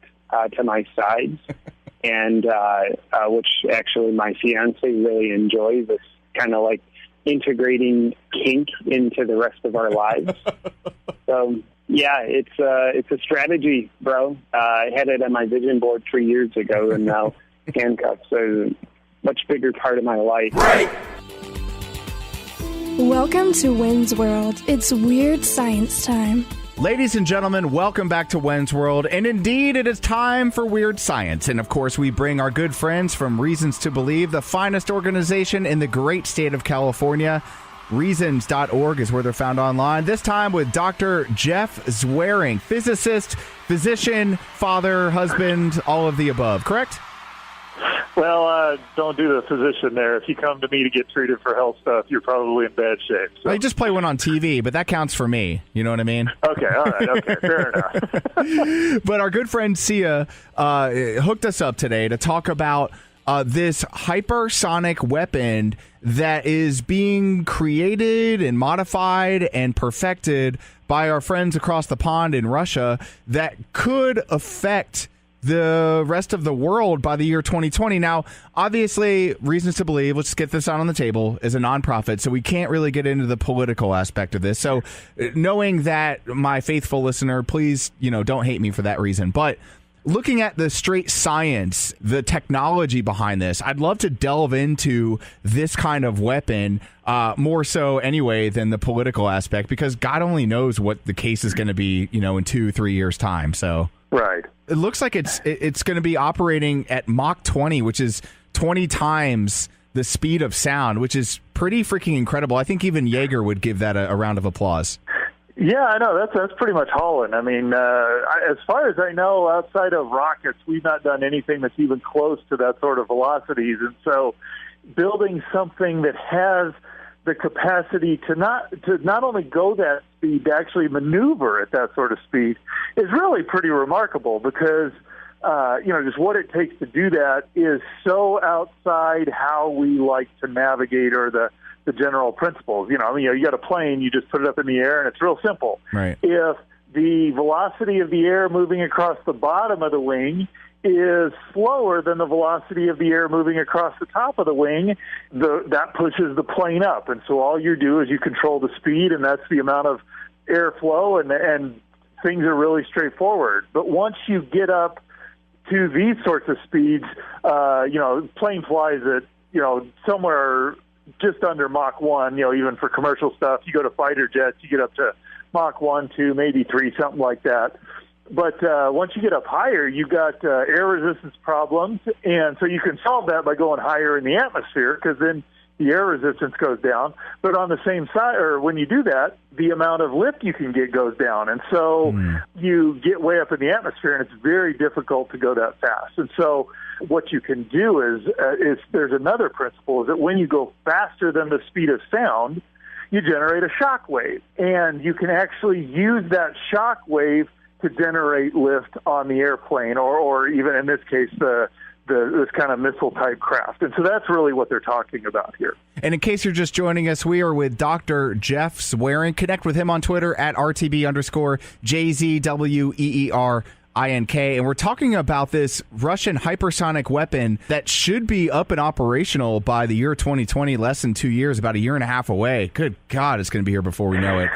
to my sides, and which actually my fiance really enjoys. This kind of like integrating kink into the rest of our lives. So yeah, it's a strategy, bro. I had it on my vision board 3 years ago, and now handcuffs are a much bigger part of my life. Right. Welcome to When's World. It's weird science time. Ladies and gentlemen, welcome back to When's World, and indeed it is time for Weird Science. And of course, we bring our good friends from Reasons to Believe, the finest organization in the great state of California. Reasons.org is where they're found online. This time with Dr. Jeff Zwering, physicist, physician, father, husband, all of the above, correct? Well, don't do the physician there. If you come to me to get treated for health stuff, you're probably in bad shape. So. Well, you just play one on TV, but that counts for me. You know what I mean? Okay, all right, okay, fair enough. But our good friend Sia hooked us up today to talk about this hypersonic weapon that is being created and modified and perfected by our friends across the pond in Russia that could affect the rest of the world by the year 2020. Now, obviously, Reasons to Believe, let's get this out on the table, is a nonprofit, so we can't really get into the political aspect of this. So knowing that, my faithful listener, please, don't hate me for that reason. But looking at the straight science, the technology behind this, I'd love to delve into this kind of weapon more so anyway than the political aspect, because God only knows what the case is going to be, in 2-3 years' time. So right. It looks like it's going to be operating at Mach 20, which is 20 times the speed of sound, which is pretty freaking incredible. I think even Jaeger would give that a round of applause. Yeah, I know. That's pretty much hauling. I mean, as far as I know, outside of rockets, we've not done anything that's even close to that sort of velocities. And so, building something that has the capacity to not only go that speed, to actually maneuver at that sort of speed is really pretty remarkable because, just what it takes to do that is so outside how we like to navigate or the general principles. You got a plane, you just put it up in the air, and it's real simple. Right. If the velocity of the air moving across the bottom of the wing is slower than the velocity of the air moving across the top of the wing, that pushes the plane up. And so all you do is you control the speed, and that's the amount of airflow, and things are really straightforward. But once you get up to these sorts of speeds, plane flies at, somewhere just under Mach 1, even for commercial stuff. You go to fighter jets, you get up to Mach 1, 2, maybe 3, something like that. But once you get up higher, you've got air resistance problems, and so you can solve that by going higher in the atmosphere because then the air resistance goes down. But on the same side, or when you do that, the amount of lift you can get goes down. And so you get way up in the atmosphere, and it's very difficult to go that fast. And so what you can do is there's another principle, is that when you go faster than the speed of sound, you generate a shock wave. And you can actually use that shock wave to generate lift on the airplane, or even in this case, this kind of missile-type craft. And so that's really what they're talking about here. And in case you're just joining us, we are with Dr. Jeff Zwerin. Connect with him on Twitter at RTB_JZWEERINK. And we're talking about this Russian hypersonic weapon that should be up and operational by the year 2020, less than 2 years, about a year and a half away. Good God, it's going to be here before we know it.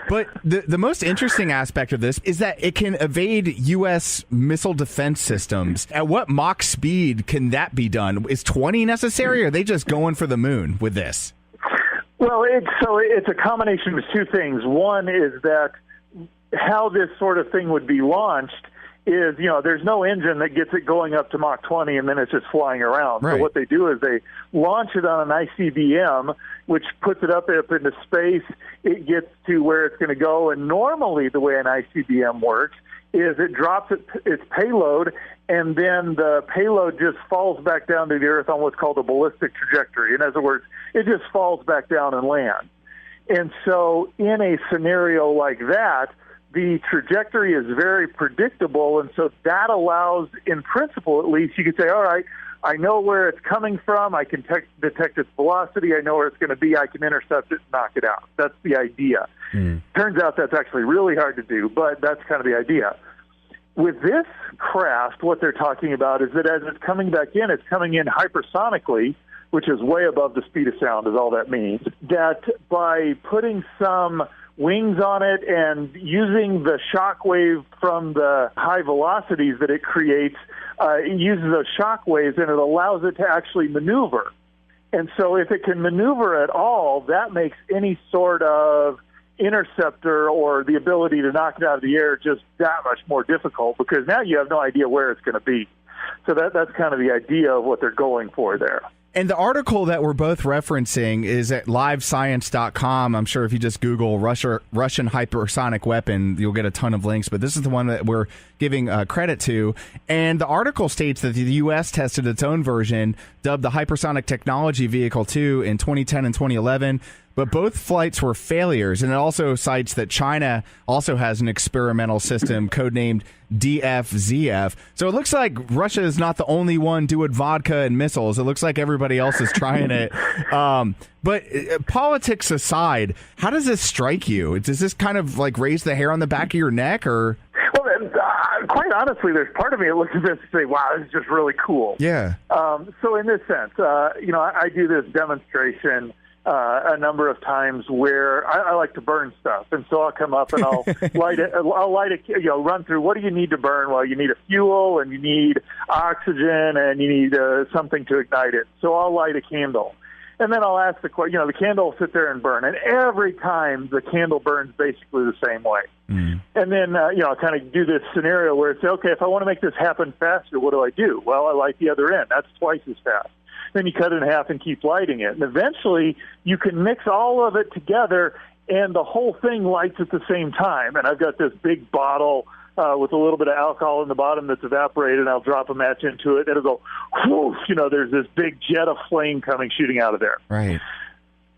But the most interesting aspect of this is that it can evade U.S. missile defense systems. At what Mach speed can that be done? Is 20 necessary, or are they just going for the moon with this? Well, it's a combination of two things. One is that how this sort of thing would be launched is, there's no engine that gets it going up to Mach 20 and then it's just flying around. Right. So what they do is they launch it on an ICBM, which puts it up into space. It gets to where it's going to go. And normally the way an ICBM works is it drops its payload, and then the payload just falls back down to the Earth on what's called a ballistic trajectory. In other words, it just falls back down and lands. And so in a scenario like that, the trajectory is very predictable, and so that allows, in principle at least, you could say, all right, I know where it's coming from, I can detect its velocity, I know where it's going to be, I can intercept it and knock it out. That's the idea. Turns out that's actually really hard to do, but that's kind of the idea. With this craft, what they're talking about is that as it's coming back in, it's coming in hypersonically, which is way above the speed of sound, is all that means, that by putting some wings on it and using the shock wave from the high velocities that it creates, it uses those shock waves and it allows it to actually maneuver. And so if it can maneuver at all, that makes any sort of interceptor or the ability to knock it out of the air just that much more difficult, because now you have no idea where it's going to be. So that's kind of the idea of what they're going for there. And the article that we're both referencing is at livescience.com. I'm sure if you just Google Russian hypersonic weapon, you'll get a ton of links. But this is the one that we're giving credit to. And the article states that the U.S. tested its own version, dubbed the Hypersonic Technology Vehicle 2 in 2010 and 2011. But both flights were failures. And it also cites that China also has an experimental system codenamed DFZF. So it looks like Russia is not the only one doing vodka and missiles. It looks like everybody else is trying it. But politics aside, how does this strike you? Does this kind of like raise the hair on the back of your neck, or? Well, quite honestly, there's part of me that looks at this and say, wow, this is just really cool. Yeah. So in this sense, I do this demonstration a number of times where I like to burn stuff, and so I'll come up and I'll light it. Run through what do you need to burn? Well, you need a fuel, and you need oxygen, and you need something to ignite it. So I'll light a candle, and then I'll ask the candle will sit there and burn, and every time the candle burns basically the same way. And then I kind of do this scenario where it's okay, if I want to make this happen faster, what do I do? Well, I light the other end. That's twice as fast. Then you cut it in half and keep lighting it. And eventually you can mix all of it together and the whole thing lights at the same time. And I've got this big bottle with a little bit of alcohol in the bottom that's evaporated, and I'll drop a match into it, and it'll go, whoosh, there's this big jet of flame shooting out of there. Right.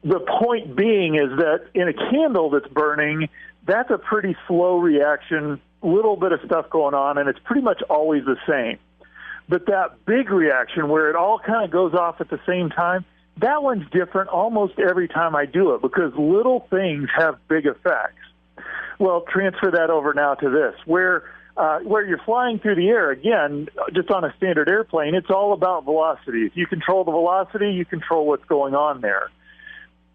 The point being is that in a candle that's burning, that's a pretty slow reaction, little bit of stuff going on, and it's pretty much always the same. But that big reaction where it all kind of goes off at the same time, that one's different almost every time I do it because little things have big effects. Well, transfer that over now to this, where you're flying through the air, again, just on a standard airplane, it's all about velocity. If you control the velocity, you control what's going on there.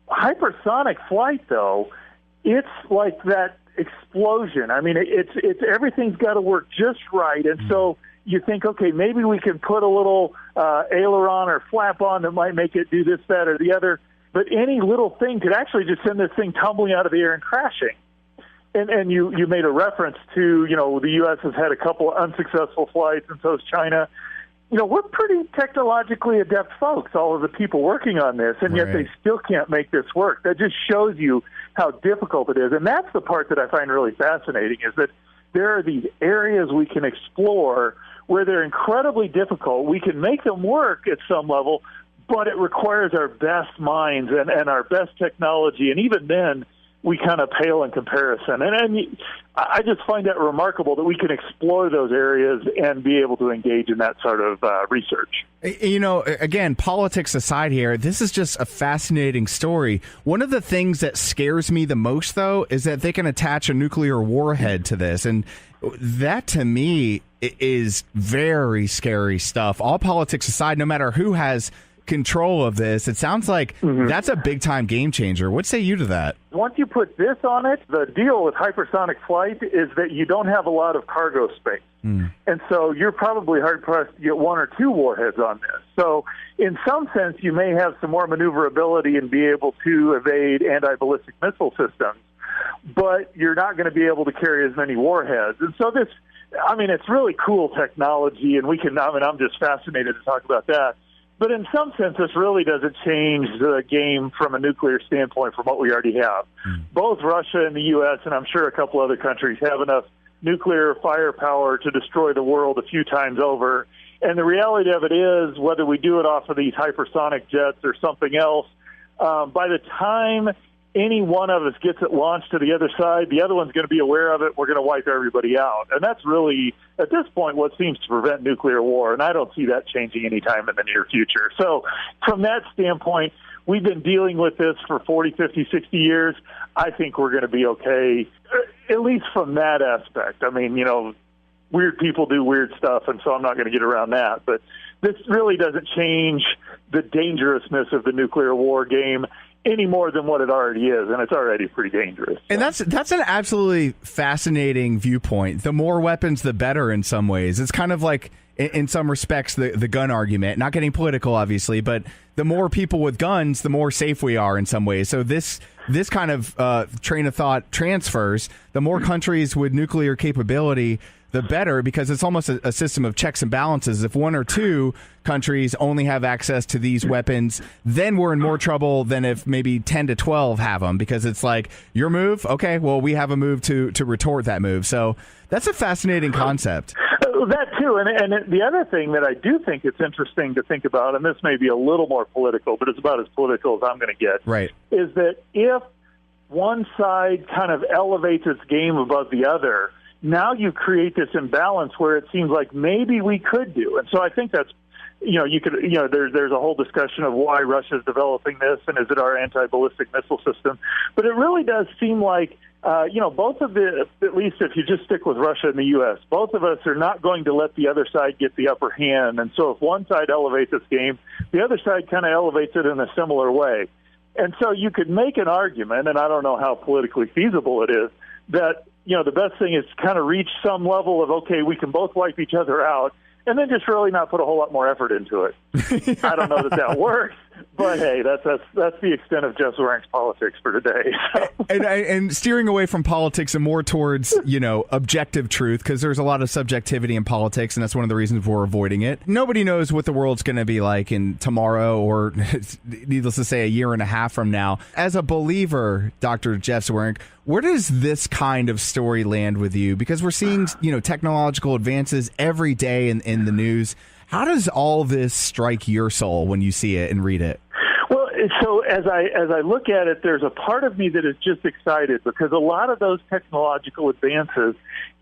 Hypersonic flight, though, it's like that explosion. I mean, it's everything's got to work just right, and so you think, okay, maybe we can put a little aileron or flap on that might make it do this, that, or the other. But any little thing could actually just send this thing tumbling out of the air and crashing. And you made a reference to, the U.S. has had a couple of unsuccessful flights, and so has China. We're pretty technologically adept folks, all of the people working on this, and yet they still can't make this work. That just shows you how difficult it is. And that's the part that I find really fascinating, is that there are these areas we can explore where they're incredibly difficult. We can make them work at some level, but it requires our best minds and our best technology, and even then, we kind of pale in comparison. And I just find that remarkable that we can explore those areas and be able to engage in that sort of research. Again, politics aside here, this is just a fascinating story. One of the things that scares me the most, though, is that they can attach a nuclear warhead to this. And that, to me, is very scary stuff. All politics aside, no matter who has control of this, it sounds like that's a big-time game changer. What say you to that? Once you put this on it, the deal with hypersonic flight is that you don't have a lot of cargo space. And so you're probably hard-pressed to get one or two warheads on this. So in some sense, you may have some more maneuverability and be able to evade anti-ballistic missile systems, but you're not going to be able to carry as many warheads. And so this, it's really cool technology, and I'm just fascinated to talk about that. But in some sense, this really doesn't change the game from a nuclear standpoint from what we already have. Both Russia and the U.S., and I'm sure a couple other countries, have enough nuclear firepower to destroy the world a few times over. And the reality of it is, whether we do it off of these hypersonic jets or something else, by the time any one of us gets it launched to the other side, the other one's going to be aware of it. We're going to wipe everybody out. And that's really, at this point, what seems to prevent nuclear war. And I don't see that changing anytime in the near future. So from that standpoint, we've been dealing with this for 40, 50, 60 years. I think we're going to be okay, at least from that aspect. Weird people do weird stuff, and so I'm not going to get around that. But this really doesn't change the dangerousness of the nuclear war game any more than what it already is, and it's already pretty dangerous. And that's an absolutely fascinating viewpoint. The more weapons, the better in some ways. It's kind of like, in some respects, the gun argument. Not getting political, obviously, but the more people with guns, the more safe we are in some ways. So this kind of train of thought transfers. The more countries with nuclear capability, the better, because it's almost a system of checks and balances. If one or two countries only have access to these weapons, then we're in more trouble than if maybe 10 to 12 have them, because it's like, your move? Okay, well, we have a move to retort that move. So that's a fascinating concept. That too, and the other thing that I do think it's interesting to think about, and this may be a little more political, but it's about as political as I'm going to get, right, is that if one side kind of elevates its game above the other, now you create this imbalance where it seems like maybe we could do. And so I think that's, there's a whole discussion of why Russia's developing this, and is it our anti-ballistic missile system? But it really does seem like, both of at least if you just stick with Russia and the U.S., both of us are not going to let the other side get the upper hand. And so if one side elevates its game, the other side kind of elevates it in a similar way. And so you could make an argument, and I don't know how politically feasible it is, that the best thing is to kind of reach some level of, okay, we can both wipe each other out, and then just really not put a whole lot more effort into it. I don't know that works, But hey, that's the extent of Jeff Zwering's politics for today. And steering away from politics and more towards, objective truth, because there's a lot of subjectivity in politics, and that's one of the reasons we're avoiding it. Nobody knows what the world's going to be like in tomorrow or, needless to say, a year and a half from now. As a believer, Dr. Jeff Zwering, where does this kind of story land with you? Because we're seeing, technological advances every day in the news. How does all this strike your soul when you see it and read it? Well, so as I look at it, there's a part of me that is just excited because a lot of those technological advances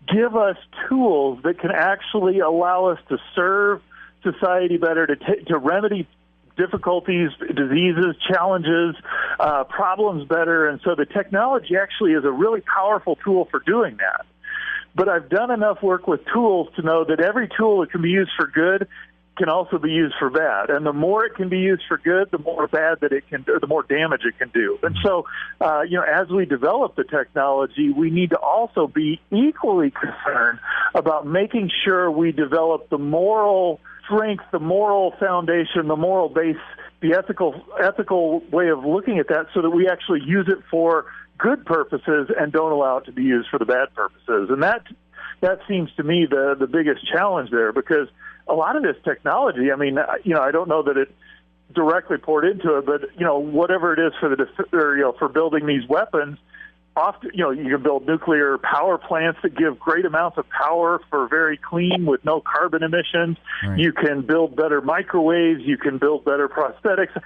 give us tools that can actually allow us to serve society better, to remedy difficulties, diseases, challenges, problems better. And so the technology actually is a really powerful tool for doing that. But I've done enough work with tools to know that every tool that can be used for good can also be used for bad. And the more it can be used for good, the more bad that it can do, the more damage it can do. And so, as we develop the technology, we need to also be equally concerned about making sure we develop the moral strength, the moral foundation, the moral base, the ethical way of looking at that so that we actually use it for good purposes and don't allow it to be used for the bad purposes. And that seems to me the biggest challenge there, because a lot of this technology, I don't know that it directly poured into it, but whatever it is for building these weapons, often you can build nuclear power plants that give great amounts of power for very clean with no carbon emissions. Right. You can build better microwaves. You can build better prosthetics.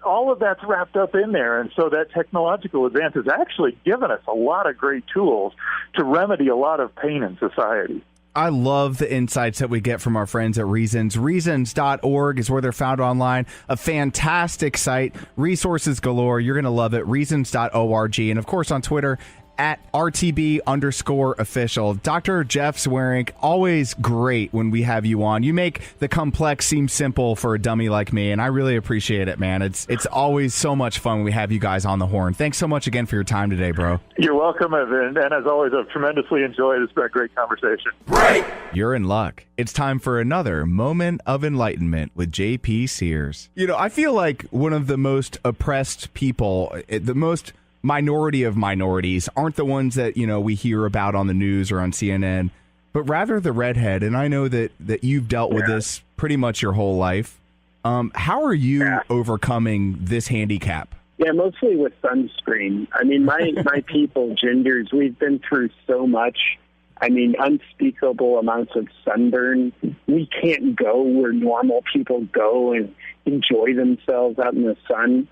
All of that's wrapped up in there, and so that technological advance has actually given us a lot of great tools to remedy a lot of pain in society. I love the insights that we get from our friends at Reasons. Reasons.org is where they're found online. A fantastic site. Resources galore. You're going to love it. Reasons.org. And, of course, on Twitter, at RTB_official. Dr. Jeff Zwering, always great when we have you on. You make the complex seem simple for a dummy like me, and I really appreciate it, man. It's always so much fun when we have you guys on the horn. Thanks so much again for your time today, bro. You're welcome, and as always, I've tremendously enjoyed it. It's been a great conversation. Right. You're in luck. It's time for another Moment of Enlightenment with J.P. Sears. I feel like one of the most oppressed people, the most minority of minorities, aren't the ones that we hear about on the news or on CNN, but rather the redhead. And I know that you've dealt with this pretty much your whole life. How are you overcoming this handicap? Yeah, mostly with sunscreen. My people, gingers, we've been through so much. Unspeakable amounts of sunburn. We can't go where normal people go and enjoy themselves out in the sun.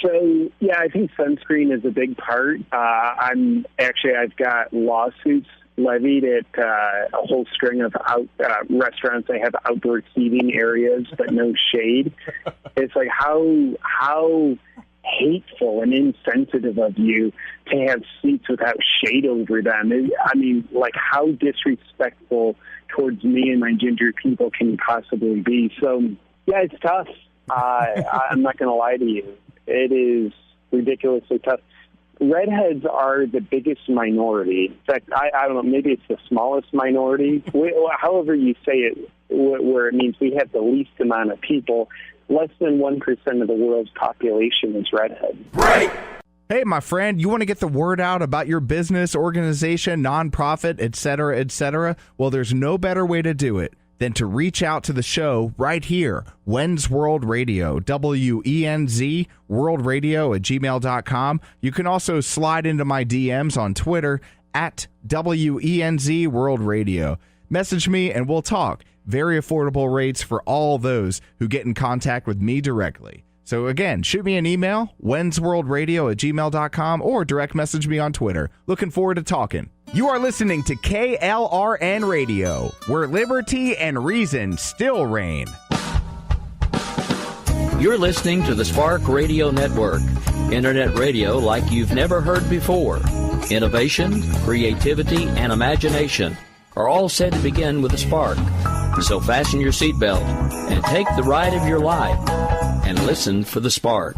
So, yeah, I think sunscreen is a big part. I've got lawsuits levied at a whole string of restaurants that have outdoor seating areas but no shade. It's like how hateful and insensitive of you to have seats without shade over them. How disrespectful towards me and my ginger people can you possibly be? So, yeah, it's tough. I'm not going to lie to you. It is ridiculously tough. Redheads are the biggest minority. In fact, I don't know, maybe it's the smallest minority. However you say it, where it means we have the least amount of people. Less than 1% of the world's population is redhead. Right. Hey, my friend, you want to get the word out about your business, organization, nonprofit, et cetera, et cetera? Well, there's no better way to do it than to reach out to the show right here, Wenz World Radio, WENZ World Radio at gmail.com. You can also slide into my DMs on Twitter at WENZ World Radio. Message me and we'll talk. Very affordable rates for all those who get in contact with me directly. So again, shoot me an email, wenzworldradio at gmail.com, or direct message me on Twitter. Looking forward to talking. You are listening to KLRN Radio, where liberty and reason still reign. You're listening to the Spark Radio Network, internet radio like you've never heard before. Innovation, creativity, and imagination are all said to begin with a spark. So fasten your seatbelt and take the ride of your life and listen for the spark.